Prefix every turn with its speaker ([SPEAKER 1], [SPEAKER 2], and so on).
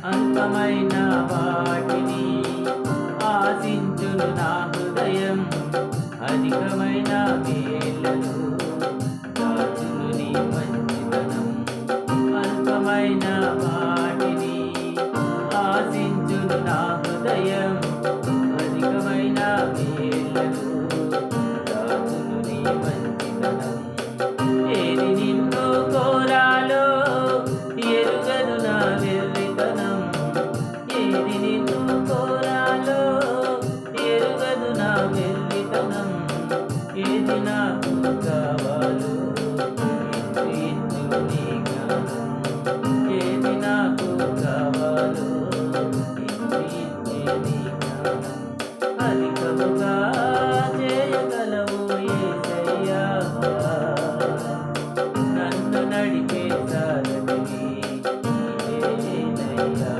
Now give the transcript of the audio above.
[SPEAKER 1] అల్పమైన వాటిని ఆశించును నా హృదయం. అధికమైన మేళ్లను దాచును నీ మంచితనం. అల్పమైన వాటిని ఆశించును నా హృదయం. అధికమైన మేళ్లను దాచును నీ మంచితనం. ఏది నిన్ను కోరాలో ఎరుగదు నా వెర్రితనం. ఏది నిన్ను కోరాలో ఎరుగదు నా వెర్రితనం. ఏది నాకు కావాలో ఇచ్చు నీ జ్ఞానం. ఏది నాకు కావాలో ఇచ్చే నీ జ్ఞానం. అధికముగా చేయగలవు యేసయ్యా. నన్ను నడిపే సారథివి నీవేనయ్యా.